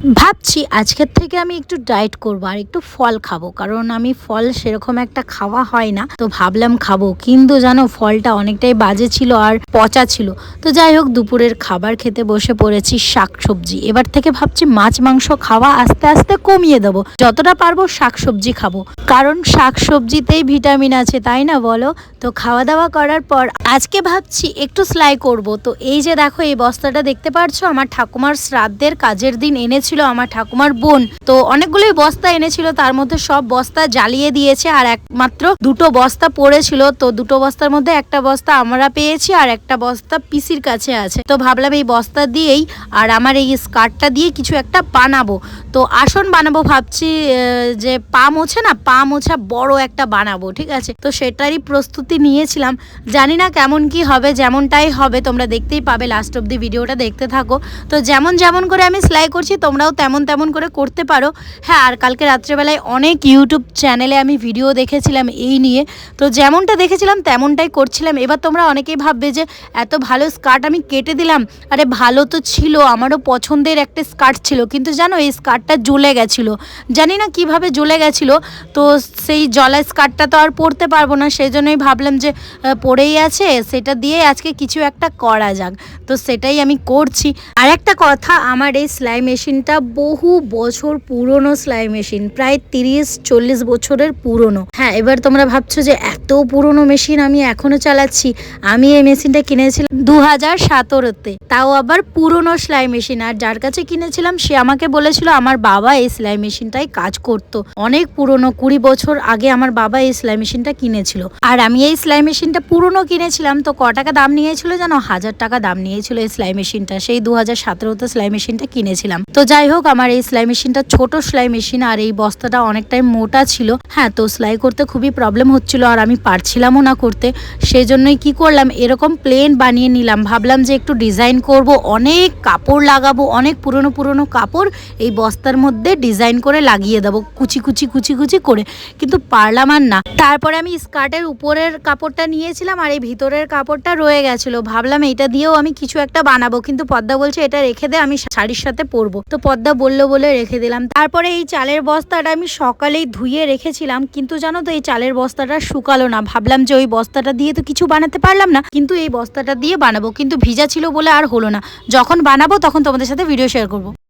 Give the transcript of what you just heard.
ভাবছি আজকের থেকে আমি একটু ডায়েট করবো আর একটু ফল খাবো, কারণ আমি ফল সেরকম একটা খাওয়া হয় না, তো ভাবলাম খাবো। কিন্তু জানো ফলটা অনেকটাই বাজে ছিল আর পচা ছিল। তো যাই হোক, দুপুরের খাবার খেতে বসে পড়েছি, শাকসবজি। এবার থেকে ভাবছি মাছ মাংস খাওয়া আস্তে আস্তে কমিয়ে দেবো, যতটা পারবো শাকসবজি খাবো, কারণ শাকসবজিতেই ভিটামিন আছে, তাই না বলো? তো খাওয়া দাওয়া করার পর আজকে ভাবছি একটু সেলাই করব। তো এই যে দেখো, এই বস্তাটা দেখতে পাচ্ছো, আমার ঠাকুমার শ্রাদ্ধের কাজের দিন এনেছিল আমার ঠাকুমার বোন। তো অনেকগুলোই বস্তা এনেছিল, তার মধ্যে সব বস্তা জ্বালিয়ে দিয়েছে আর একমাত্র দুটো বস্তা পড়েছিল। তো দুটো বস্তার মধ্যে একটা বস্তা আমরা পেয়েছি আর একটা বস্তা পিসির কাছে আছে। তো ভাবলাম এই বস্তা দিয়েই আর আমার এই স্কার্টটা দিয়ে কিছু একটা বানাবো। তো আসন বানাবো ভাবছি, যে পা মোছে না, পা মোছা বড় একটা বানাবো, ঠিক আছে? তো সেটারই প্রস্তুতি নিয়েছিলাম। জানি না কেমন কি হবে, যেমনটাই হবে তোমরা দেখতেই পাবে, লাস্ট অব্দি ভিডিওটা দেখতে থাকো। তো যেমন যেমন করে আমি সেলাই করছি তোমরাও তেমন তেমন করে করতে পারো। হ্যাঁ, আর কালকে রাত্রেবেলায় অনেক ইউটিউব চ্যানেলে আমি ভিডিও দেখেছিলাম এই নিয়ে, তো যেমনটা দেখেছিলাম তেমনটাই করছিলাম। এবার তোমরা অনেকেই ভাববে যে এত ভালো স্কার্ট আমি কেটে দিলাম। আরে ভালো তো ছিল, আমারও পছন্দের একটা স্কার্ট ছিল, কিন্তু জানো এই স্কার্টটা জ্বলে গেছিলো, জানি না কিভাবে জ্বলে গেছিলো। তো সেই জ্বলা স্কার্টটা তো আর পরতে পারবো না, সেই জন্যই ভাবলাম যে পড়েই আছে, সেটা দিয়ে আজকে কিছু একটা করা যাক। তো সেটাই আমি করছি। আর একটা কথা, আমার এই সেলাই মেশিনটা বহু বছর পুরনো সেলাই মেশিন, প্রায় 30-40 বছরের পুরনো। হ্যাঁ, এবার তোমরা ভাবছো যে এত পুরনো মেশিন আমি এখনো চালাচ্ছি। আমি এই মেশিনটা কিনেছিলাম 2017-তে, তাও আবার পুরনো সেলাই মেশিন। আর যার কাছে কিনেছিলাম সে আমাকে বলেছিল আমার বাবা এই সেলাই মেশিনটাই কাজ করতো, অনেক পুরনো, 20 বছর আগে আমার বাবা এই সেলাই মেশিনটা কিনেছিল। আর আমি এই সেলাই মেশিনটা পুরনো কিনেছিলাম, তো ক টাকা দাম নিয়েছিল জানো? 1000 টাকা দাম নিয়েছিল এই সেলাই মেশিনটা। সেই 2017-তে সেলাই মেশিনটা কিনেছিলাম। তো যাই হোক, আমার এই সেলাই মেশিনটা ছোট সেলাই মেশিন আর এই বস্তাটা অনেকটাই মোটা ছিল। হ্যাঁ, তো সেলাই করতে খুবই প্রবলেম হচ্ছিল আর আমি পারছিলামও না করতে। সেই জন্যই কি করলাম, এরকম প্লেন বানিয়ে নিলাম। ভাবলাম যে একটু ডিজাইন করব, অনেক কাপড় লাগাবো, অনেক পুরনো পুরনো কাপড় এই বস্তার মধ্যে ডিজাইন করে লাগিয়ে দেবো, কুচি কুচি কুচি কুচি করে। কিন্তু পারলাম আর না। তারপরে আমি স্কার্টের উপরের কাপড়টা নিয়েছিলাম আর এই ভিতরের কাপড়টা রয়ে গেছিলো। ভাবলাম এইটা দিয়েও আমি কিছু একটা বানাবো, কিন্তু পদ্মা বলছে এটা রেখে দে, আমি শাড়ির সাথে পরবো। তো পদ্মা বললো বলে রেখে দিলাম। তারপরে এই চালের বস্তাটা আমি সকালেই ধুয়ে রেখেছিলাম, কিন্তু জানো তো এই চালের বস্তাটা শুকালো না। ভাবলাম যে ওই বস্তাটা দিয়ে তো কিছু বানাতে পারলাম না, কিন্তু এই বস্তাটা দিয়ে বানাবো, কিন্তু ভিজা ছিল বলে আর হলো না। যখন বানাবো তখন তোমাদের সাথে ভিডিও শেয়ার করবো।